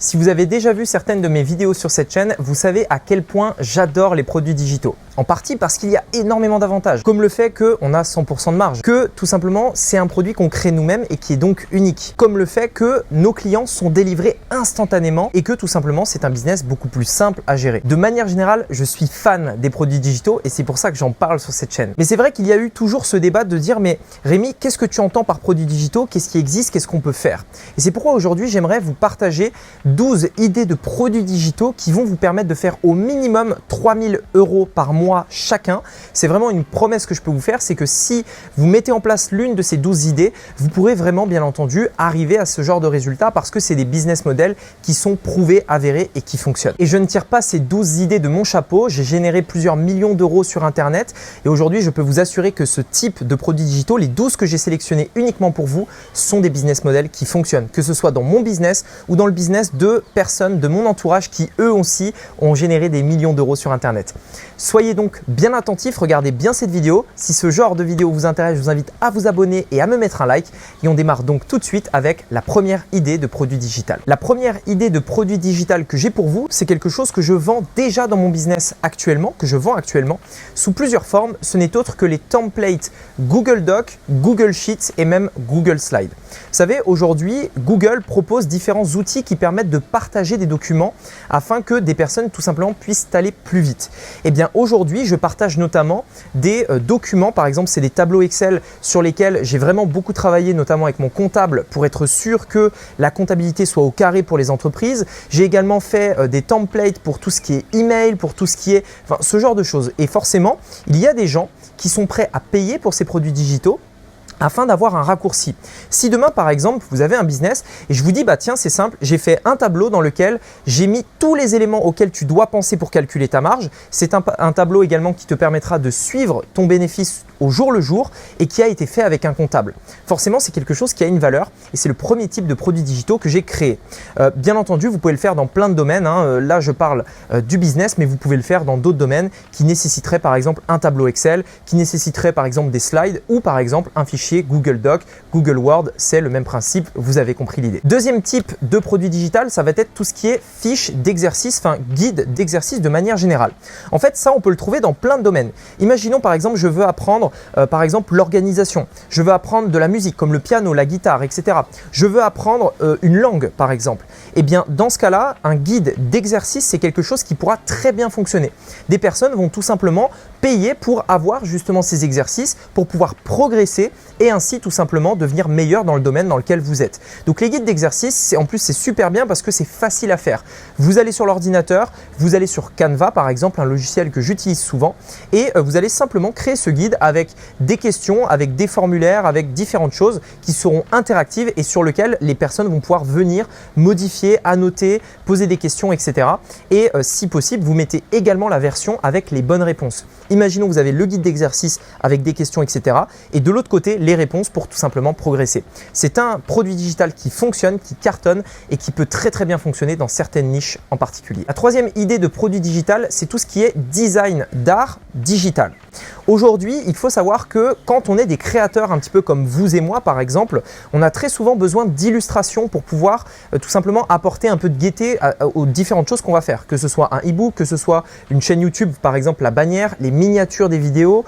Si vous avez déjà vu certaines de mes vidéos sur cette chaîne, vous savez à quel point j'adore les produits digitaux. En partie parce qu'il y a énormément d'avantages, comme le fait qu'on a 100% de marge, que tout simplement c'est un produit qu'on crée nous-mêmes et qui est donc unique, comme le fait que nos clients sont délivrés instantanément et que tout simplement c'est un business beaucoup plus simple à gérer. De manière générale, je suis fan des produits digitaux et c'est pour ça que j'en parle sur cette chaîne. Mais c'est vrai qu'il y a eu toujours ce débat de dire mais Rémi, qu'est-ce que tu entends par produits digitaux? Qu'est-ce qui existe? Qu'est-ce qu'on peut faire? Et c'est pourquoi aujourd'hui j'aimerais vous partager 12 idées de produits digitaux qui vont vous permettre de faire au minimum 3 000 € par mois chacun. C'est vraiment une promesse que je peux vous faire, c'est que si vous mettez en place l'une de ces 12 idées, vous pourrez vraiment bien entendu arriver à ce genre de résultats parce que c'est des business models qui sont prouvés, avérés et qui fonctionnent. Et je ne tire pas ces 12 idées de mon chapeau, j'ai généré plusieurs millions d'euros sur internet et aujourd'hui je peux vous assurer que ce type de produits digitaux, les 12 que j'ai sélectionnés uniquement pour vous, sont des business models qui fonctionnent, que ce soit dans mon business ou dans le business de personnes de mon entourage qui eux aussi ont généré des millions d'euros sur internet. Soyez donc bien attentifs, regardez bien cette vidéo. Si ce genre de vidéo vous intéresse, je vous invite à vous abonner et à me mettre un like. Et on démarre donc tout de suite avec la première idée de produit digital. La première idée de produit digital que j'ai pour vous, c'est quelque chose que je vends déjà dans mon business actuellement, sous plusieurs formes. Ce n'est autre que les templates Google Docs, Google Sheets et même Google Slides. Vous savez, aujourd'hui, Google propose différents outils qui permettent de partager des documents afin que des personnes tout simplement puissent aller plus vite. Et bien aujourd'hui, je partage notamment des documents, par exemple, c'est des tableaux Excel sur lesquels j'ai vraiment beaucoup travaillé, notamment avec mon comptable pour être sûr que la comptabilité soit au carré pour les entreprises. J'ai également fait des templates pour tout ce qui est email, pour tout ce qui est, enfin, ce genre de choses. Et forcément, il y a des gens qui sont prêts à payer pour ces produits digitaux afin d'avoir un raccourci. Si demain par exemple vous avez un business et je vous dis bah tiens c'est simple, j'ai fait un tableau dans lequel j'ai mis tous les éléments auxquels tu dois penser pour calculer ta marge. C'est un tableau également qui te permettra de suivre ton bénéfice au jour le jour et qui a été fait avec un comptable. Forcément c'est quelque chose qui a une valeur et c'est le premier type de produits digitaux que j'ai créé. Bien entendu vous pouvez le faire dans plein de domaines, hein. Là je parle du business mais vous pouvez le faire dans d'autres domaines qui nécessiteraient par exemple un tableau Excel, qui nécessiteraient par exemple des slides ou par exemple un fichier Google Doc, Google Word, c'est le même principe, vous avez compris l'idée. Deuxième type de produit digital, ça va être tout ce qui est fiche d'exercice, enfin guide d'exercice de manière générale. En fait, ça on peut le trouver dans plein de domaines. Imaginons par exemple, je veux apprendre par exemple l'organisation, je veux apprendre de la musique comme le piano, la guitare, etc. Je veux apprendre une langue par exemple. Et bien dans ce cas-là, un guide d'exercice, c'est quelque chose qui pourra très bien fonctionner. Des personnes vont tout simplement payer pour avoir justement ces exercices, pour pouvoir progresser et ainsi tout simplement devenir meilleur dans le domaine dans lequel vous êtes. Donc les guides d'exercice, en plus c'est super bien parce que c'est facile à faire. Vous allez sur l'ordinateur, vous allez sur Canva par exemple, un logiciel que j'utilise souvent et vous allez simplement créer ce guide avec des questions, avec des formulaires, avec différentes choses qui seront interactives et sur lesquelles les personnes vont pouvoir venir modifier, annoter, poser des questions, etc. Et si possible, vous mettez également la version avec les bonnes réponses. Imaginons que vous avez le guide d'exercice avec des questions, etc. Et de l'autre côté, les réponses pour tout simplement progresser. C'est un produit digital qui fonctionne, qui cartonne et qui peut très très bien fonctionner dans certaines niches en particulier. La troisième idée de produit digital, c'est tout ce qui est design d'art digital. Aujourd'hui, il faut savoir que quand on est des créateurs un petit peu comme vous et moi par exemple, on a très souvent besoin d'illustrations pour pouvoir tout simplement apporter un peu de gaieté aux différentes choses qu'on va faire. Que ce soit un e-book, que ce soit une chaîne YouTube par exemple, la bannière, les miniatures des vidéos,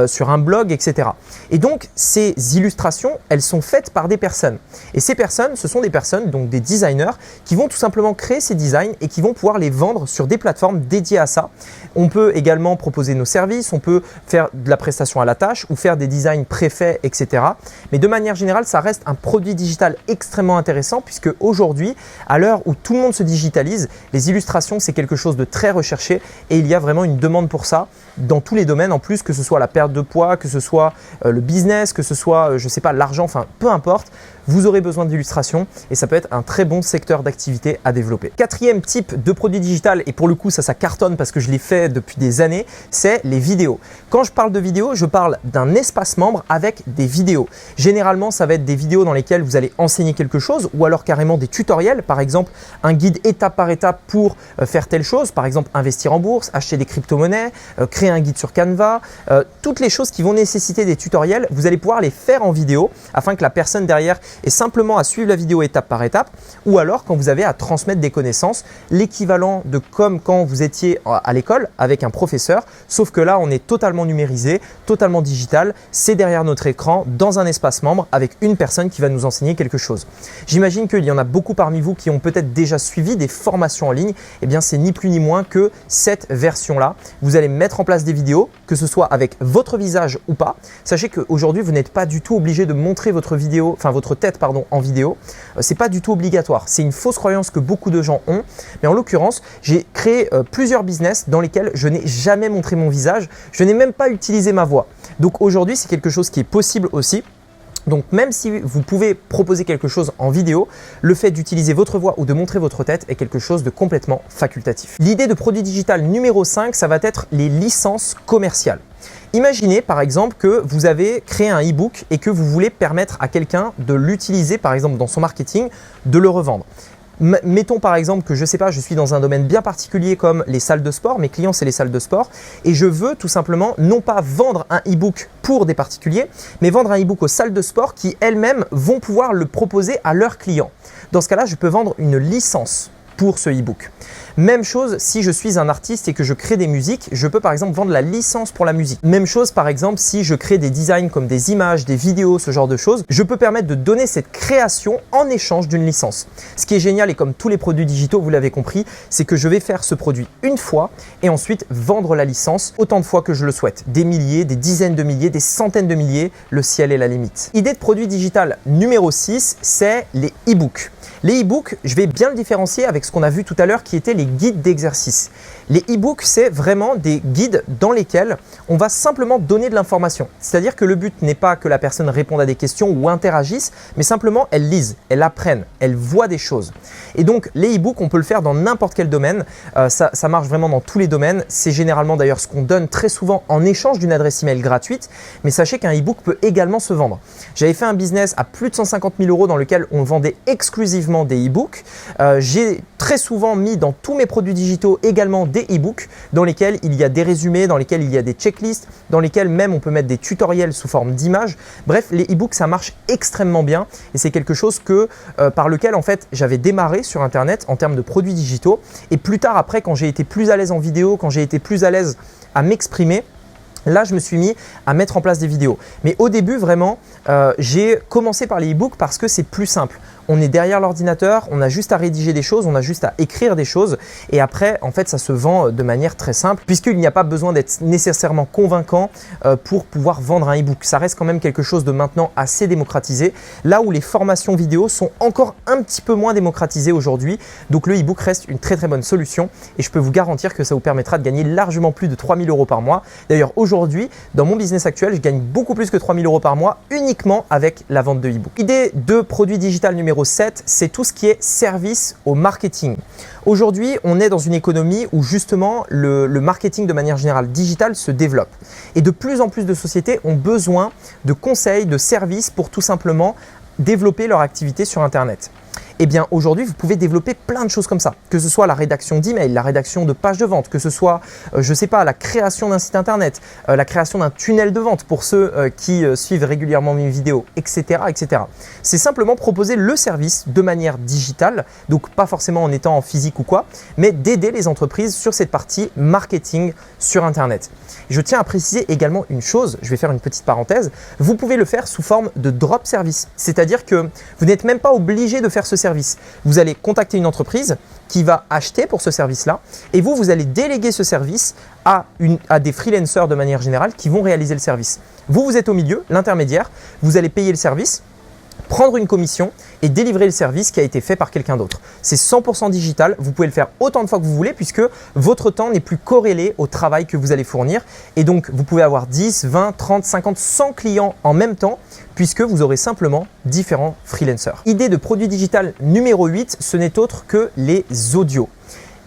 sur un blog, etc. Et donc ces illustrations, elles sont faites par des personnes. Et ces personnes, ce sont des personnes, donc des designers, qui vont tout simplement créer ces designs et qui vont pouvoir les vendre sur des plateformes dédiées à ça. On peut également proposer nos services, on peut faire de la prestation à la tâche ou faire des designs préfaits, etc. Mais de manière générale, ça reste un produit digital extrêmement intéressant puisque aujourd'hui, à l'heure où tout le monde se digitalise, les illustrations, c'est quelque chose de très recherché et il y a vraiment une demande pour ça dans tous les domaines en plus, que ce soit la perte de poids, que ce soit le business, que ce soit, je sais pas, l'argent, enfin peu importe, vous aurez besoin d'illustrations et ça peut être un très bon secteur d'activité à développer. Quatrième type de produit digital, et pour le coup ça cartonne parce que je l'ai fait depuis des années, c'est les vidéos. Quand je parle de vidéo, je parle d'un espace membre avec des vidéos. Généralement, ça va être des vidéos dans lesquelles vous allez enseigner quelque chose ou alors carrément des tutoriels, par exemple un guide étape par étape pour faire telle chose, par exemple investir en bourse, acheter des crypto-monnaies, créer un guide sur Canva, toutes les choses qui vont nécessiter des tutoriels, vous allez pouvoir les faire en vidéo afin que la personne derrière ait simplement à suivre la vidéo étape par étape, ou alors quand vous avez à transmettre des connaissances, l'équivalent de comme quand vous étiez à l'école avec un professeur, sauf que là on est totalement numérisé, totalement digital, c'est derrière notre écran dans un espace membre avec une personne qui va nous enseigner quelque chose. J'imagine qu'il y en a beaucoup parmi vous qui ont peut-être déjà suivi des formations en ligne, et bien c'est ni plus ni moins que cette version-là. Vous allez mettre en place des vidéos, que ce soit avec votre visage ou pas. Sachez qu'aujourd'hui vous n'êtes pas du tout obligé de montrer votre tête en vidéo. C'est pas du tout obligatoire. C'est une fausse croyance que beaucoup de gens ont. Mais en l'occurrence, j'ai créé plusieurs business dans lesquels je n'ai jamais montré mon visage. Je n'ai même pas utilisé ma voix. Donc aujourd'hui, c'est quelque chose qui est possible aussi. Donc même si vous pouvez proposer quelque chose en vidéo, le fait d'utiliser votre voix ou de montrer votre tête est quelque chose de complètement facultatif. L'idée de produit digital numéro 5, ça va être les licences commerciales. Imaginez par exemple que vous avez créé un e-book et que vous voulez permettre à quelqu'un de l'utiliser par exemple dans son marketing, de le revendre. Mettons par exemple que je suis dans un domaine bien particulier comme les salles de sport, mes clients c'est les salles de sport et je veux tout simplement non pas vendre un e-book pour des particuliers, mais vendre un e-book aux salles de sport qui elles-mêmes vont pouvoir le proposer à leurs clients. Dans ce cas-là, je peux vendre une licence pour ce e-book. Même chose si je suis un artiste et que je crée des musiques, je peux par exemple vendre la licence pour la musique. Même chose par exemple si je crée des designs comme des images, des vidéos, ce genre de choses, je peux permettre de donner cette création en échange d'une licence. Ce qui est génial et comme tous les produits digitaux, vous l'avez compris, c'est que je vais faire ce produit une fois et ensuite vendre la licence autant de fois que je le souhaite. Des milliers, des dizaines de milliers, des centaines de milliers, le ciel est la limite. Idée de produit digital numéro 6, c'est les e-books. Les e-books, je vais bien le différencier avec ce qu'on a vu tout à l'heure qui étaient les guides d'exercice. Les e-books, c'est vraiment des guides dans lesquels on va simplement donner de l'information. C'est-à-dire que le but n'est pas que la personne réponde à des questions ou interagisse, mais simplement elle lise, elle apprenne, elle voit des choses. Et donc les e-books, on peut le faire dans n'importe quel domaine. Ça marche vraiment dans tous les domaines. C'est généralement d'ailleurs ce qu'on donne très souvent en échange d'une adresse email gratuite. Mais sachez qu'un e-book peut également se vendre. J'avais fait un business à plus de 150 000 € dans lequel on vendait exclusivement des e-books. J'ai très souvent mis dans tous mes produits digitaux également des e-books dans lesquels il y a des résumés, dans lesquels il y a des checklists, dans lesquels même on peut mettre des tutoriels sous forme d'images. Bref, les e-books, ça marche extrêmement bien et c'est quelque chose par lequel en fait j'avais démarré sur Internet en termes de produits digitaux. Et plus tard après, quand j'ai été plus à l'aise en vidéo, quand j'ai été plus à l'aise à m'exprimer, là, je me suis mis à mettre en place des vidéos. Mais au début, vraiment, j'ai commencé par les e-books parce que c'est plus simple. On est derrière l'ordinateur, on a juste à rédiger des choses, on a juste à écrire des choses et après, en fait, ça se vend de manière très simple puisqu'il n'y a pas besoin d'être nécessairement convaincant pour pouvoir vendre un e-book. Ça reste quand même quelque chose de maintenant assez démocratisé, là où les formations vidéo sont encore un petit peu moins démocratisées aujourd'hui. Donc, le e-book reste une très très bonne solution et je peux vous garantir que ça vous permettra de gagner largement plus de 3 000 € par mois. D'ailleurs, aujourd'hui, dans mon business actuel, je gagne beaucoup plus que 3 000 € par mois uniquement avec la vente de e-book. Idée de produit digital numéro 7, c'est tout ce qui est service au marketing. Aujourd'hui, on est dans une économie où justement le marketing de manière générale digital se développe. Et de plus en plus de sociétés ont besoin de conseils, de services pour tout simplement développer leur activité sur Internet. Eh bien aujourd'hui, vous pouvez développer plein de choses comme ça, que ce soit la rédaction d'emails, la rédaction de pages de vente, que ce soit, je sais pas, la création d'un site internet, la création d'un tunnel de vente pour ceux qui suivent régulièrement mes vidéos, etc. etc. C'est simplement proposer le service de manière digitale, donc pas forcément en étant en physique ou quoi, mais d'aider les entreprises sur cette partie marketing sur Internet. Je tiens à préciser également une chose, je vais faire une petite parenthèse, vous pouvez le faire sous forme de drop service, c'est-à-dire que vous n'êtes même pas obligé de faire ce service. Vous allez contacter une entreprise qui va acheter pour ce service-là et vous allez déléguer ce service à des freelancers de manière générale qui vont réaliser le service. Vous êtes au milieu, l'intermédiaire, vous allez payer le service, prendre une commission et délivrer le service qui a été fait par quelqu'un d'autre. C'est 100% digital, vous pouvez le faire autant de fois que vous voulez puisque votre temps n'est plus corrélé au travail que vous allez fournir et donc vous pouvez avoir 10, 20, 30, 50, 100 clients en même temps puisque vous aurez simplement différents freelancers. Idée de produit digital numéro 8, ce n'est autre que les audios.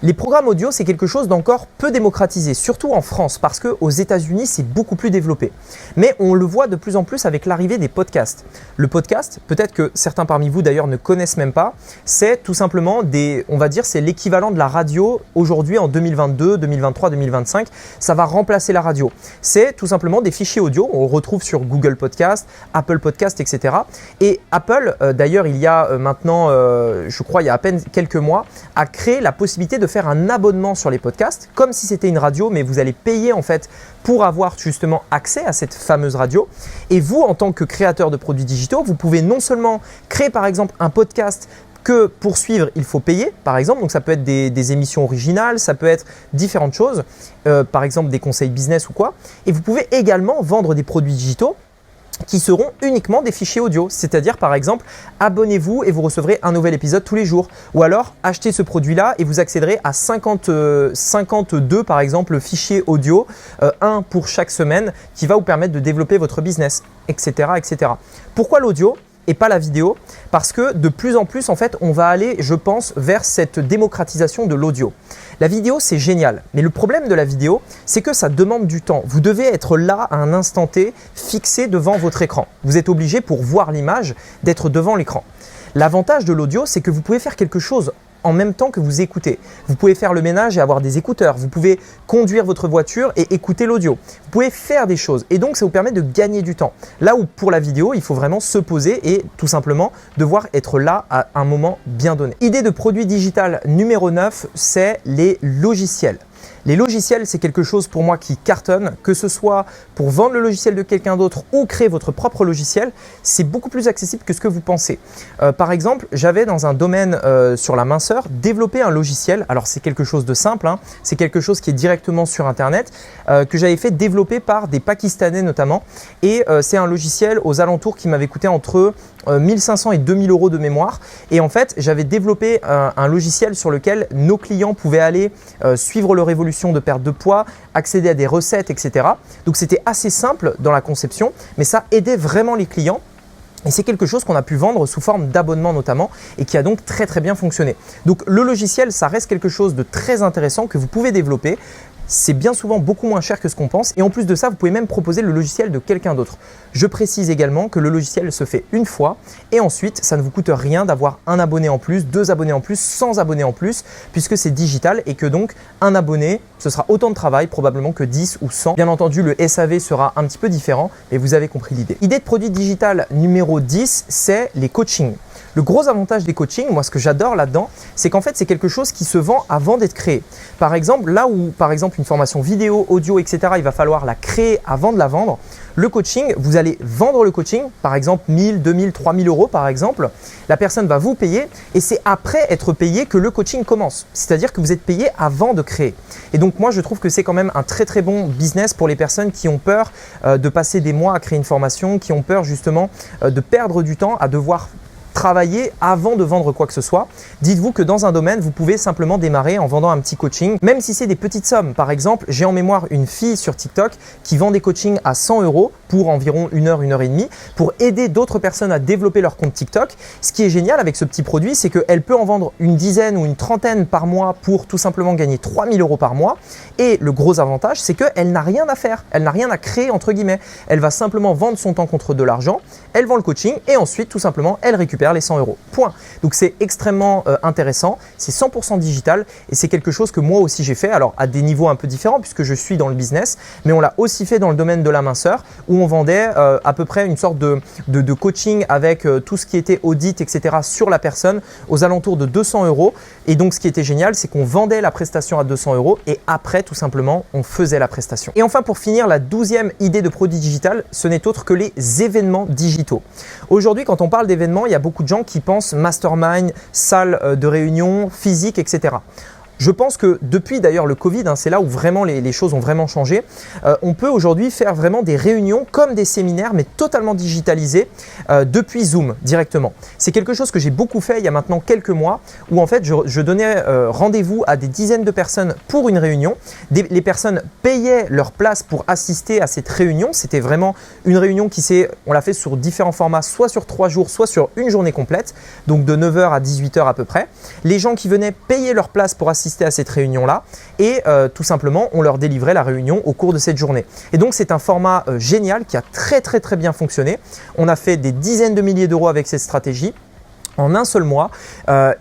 Les programmes audio, c'est quelque chose d'encore peu démocratisé, surtout en France, parce qu'aux États-Unis, c'est beaucoup plus développé. Mais on le voit de plus en plus avec l'arrivée des podcasts. Le podcast, peut-être que certains parmi vous d'ailleurs ne connaissent même pas, c'est tout simplement on va dire, c'est l'équivalent de la radio aujourd'hui en 2022, 2023, 2025. Ça va remplacer la radio. C'est tout simplement des fichiers audio. On le retrouve sur Google Podcast, Apple Podcast, etc. Et Apple, d'ailleurs, il y a maintenant, je crois, il y a à peine quelques mois, a créé la possibilité de faire un abonnement sur les podcasts, comme si c'était une radio, mais vous allez payer en fait pour avoir justement accès à cette fameuse radio. Et vous, en tant que créateur de produits digitaux, vous pouvez non seulement créer par exemple un podcast que pour suivre, il faut payer, par exemple. Donc, ça peut être des émissions originales, ça peut être différentes choses, par exemple des conseils business ou quoi. Et vous pouvez également vendre des produits digitaux qui seront uniquement des fichiers audio. C'est-à-dire, par exemple, abonnez-vous et vous recevrez un nouvel épisode tous les jours. Ou alors, achetez ce produit-là et vous accéderez à 52, par exemple, fichiers audio, un pour chaque semaine, qui va vous permettre de développer votre business, etc., etc. Pourquoi l'audio et pas la vidéo? Parce que de plus en plus, en fait, on va aller, je pense, vers cette démocratisation de l'audio. La vidéo, c'est génial, mais le problème de la vidéo, c'est que ça demande du temps. Vous devez être là à un instant T, fixé devant votre écran. Vous êtes obligé, pour voir l'image, d'être devant l'écran. L'avantage de l'audio, c'est que vous pouvez faire quelque chose en même temps que vous écoutez. Vous pouvez faire le ménage et avoir des écouteurs. Vous pouvez conduire votre voiture et écouter l'audio. Vous pouvez faire des choses et donc ça vous permet de gagner du temps. Là où pour la vidéo, il faut vraiment se poser et tout simplement devoir être là à un moment bien donné. Idée de produit digital numéro 9, c'est les logiciels. Les logiciels, c'est quelque chose pour moi qui cartonne, que ce soit pour vendre le logiciel de quelqu'un d'autre ou créer votre propre logiciel, c'est beaucoup plus accessible que ce que vous pensez. Par exemple, j'avais dans un domaine sur la minceur développé un logiciel. Alors c'est quelque chose de simple, hein, c'est quelque chose qui est directement sur Internet, que j'avais fait développer par des Pakistanais notamment. Et c'est un logiciel aux alentours qui m'avait coûté entre 1500 et 2000 euros de mémoire. Et en fait, j'avais développé un logiciel sur lequel nos clients pouvaient aller suivre leur évolution de perte de poids, accéder à des recettes, etc. Donc c'était assez simple dans la conception, mais ça aidait vraiment les clients. Et c'est quelque chose qu'on a pu vendre sous forme d'abonnement notamment et qui a donc très très bien fonctionné. Donc le logiciel, ça reste quelque chose de très intéressant que vous pouvez développer. C'est bien souvent beaucoup moins cher que ce qu'on pense et en plus de ça, vous pouvez même proposer le logiciel de quelqu'un d'autre. Je précise également que le logiciel se fait une fois et ensuite, ça ne vous coûte rien d'avoir un abonné en plus, 2 abonnés en plus, 100 abonnés en plus puisque c'est digital et que donc un abonné, ce sera autant de travail probablement que 10 ou 100. Bien entendu, le SAV sera un petit peu différent, mais vous avez compris l'idée. Idée de produit digital numéro 10, c'est les coachings. Le gros avantage des coachings, moi ce que j'adore là-dedans, c'est qu'en fait c'est quelque chose qui se vend avant d'être créé. Par exemple, là où par exemple une formation vidéo, audio, etc., il va falloir la créer avant de la vendre, le coaching, vous allez vendre le coaching, par exemple 1000, 2000, 3000 euros par exemple, la personne va vous payer et c'est après être payé que le coaching commence. C'est-à-dire que vous êtes payé avant de créer. Et donc moi je trouve que c'est quand même un très très bon business pour les personnes qui ont peur de passer des mois à créer une formation, qui ont peur justement de perdre du temps à devoir travailler avant de vendre quoi que ce soit. Dites-vous que dans un domaine, vous pouvez simplement démarrer en vendant un petit coaching, même si c'est des petites sommes. Par exemple, j'ai en mémoire une fille sur TikTok qui vend des coachings à 100 euros pour environ 1 heure, 1 heure et demie, pour aider d'autres personnes à développer leur compte TikTok. Ce qui est génial avec ce petit produit, c'est qu'elle peut en vendre une dizaine ou une trentaine par mois pour tout simplement gagner 3000 euros par mois. Et le gros avantage, c'est qu'elle n'a rien à faire, elle n'a rien à créer entre guillemets. Elle va simplement vendre son temps contre de l'argent, elle vend le coaching et ensuite tout simplement elle récupère les 100 euros. Point. Donc c'est extrêmement intéressant, c'est 100% digital et c'est quelque chose que moi aussi j'ai fait, alors à des niveaux un peu différents puisque je suis dans le business, mais on l'a aussi fait dans le domaine de la minceur où on vendait à peu près une sorte de coaching avec tout ce qui était audit, etc. sur la personne aux alentours de 200 euros. Et donc ce qui était génial, c'est qu'on vendait la prestation à 200 euros et après tout simplement on faisait la prestation. Et enfin pour finir, la 12e idée de produit digital, ce n'est autre que les événements digitaux. Aujourd'hui quand on parle d'événements, il y a beaucoup de gens qui pensent mastermind, salle de réunion, physique, etc. Je pense que depuis d'ailleurs le Covid, c'est là où vraiment les choses ont vraiment changé, on peut aujourd'hui faire vraiment des réunions comme des séminaires mais totalement digitalisés depuis Zoom directement. C'est quelque chose que j'ai beaucoup fait il y a maintenant quelques mois où en fait je donnais rendez-vous à des dizaines de personnes pour une réunion. Les personnes payaient leur place pour assister à cette réunion. C'était vraiment une réunion on l'a fait sur différents formats, soit sur 3 jours, soit sur une journée complète, donc de 9h à 18h à peu près. Les gens qui venaient payer leur place pour assister assister à cette réunion-là et tout simplement, on leur délivrait la réunion au cours de cette journée. Et donc, c'est un format génial qui a très bien fonctionné. On a fait des dizaines de milliers d'euros avec cette stratégie en un seul mois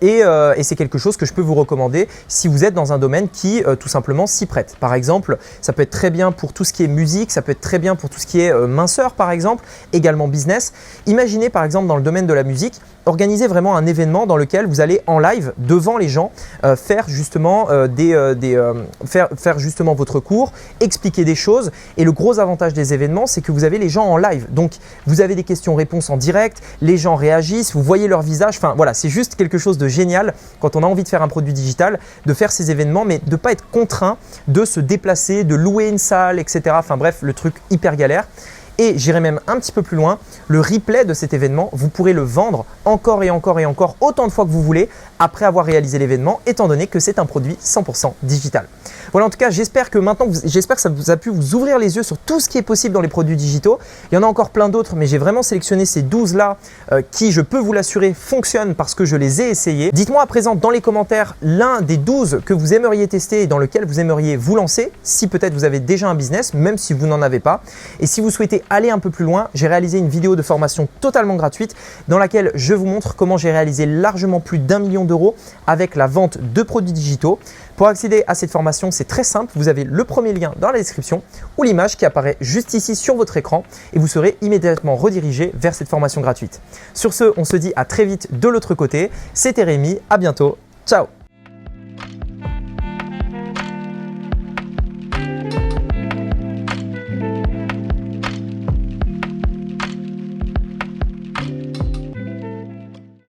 et c'est quelque chose que je peux vous recommander si vous êtes dans un domaine qui tout simplement s'y prête. Par exemple, ça peut être très bien pour tout ce qui est musique, ça peut être très bien pour tout ce qui est minceur par exemple, également business. Imaginez par exemple dans le domaine de la musique, organisez vraiment un événement dans lequel vous allez en live devant les gens faire justement faire justement votre cours, expliquer des choses et le gros avantage des événements c'est que vous avez les gens en live. Donc vous avez des questions-réponses en direct, les gens réagissent, vous voyez leur visage. Enfin voilà, c'est juste quelque chose de génial quand on a envie de faire un produit digital, de faire ces événements, mais de ne pas être contraint de se déplacer, de louer une salle, etc. Enfin bref, le truc hyper galère. Et j'irai même un petit peu plus loin, le replay de cet événement, vous pourrez le vendre encore et encore et encore autant de fois que vous voulez après avoir réalisé l'événement, étant donné que c'est un produit 100% digital. Voilà, en tout cas, j'espère que ça vous a pu vous ouvrir les yeux sur tout ce qui est possible dans les produits digitaux. Il y en a encore plein d'autres, mais j'ai vraiment sélectionné ces 12-là qui, je peux vous l'assurer, fonctionnent parce que je les ai essayés. Dites-moi à présent dans les commentaires l'un des 12 que vous aimeriez tester et dans lequel vous aimeriez vous lancer, si peut-être vous avez déjà un business, même si vous n'en avez pas. Et si vous souhaitez aller un peu plus loin, j'ai réalisé une vidéo de formation totalement gratuite dans laquelle je vous montre comment j'ai réalisé largement plus d'1 million d'euros avec la vente de produits digitaux. Pour accéder à cette formation, c'est très simple. Vous avez le premier lien dans la description ou l'image qui apparaît juste ici sur votre écran et vous serez immédiatement redirigé vers cette formation gratuite. Sur ce, on se dit à très vite de l'autre côté. C'était Rémi, à bientôt. Ciao!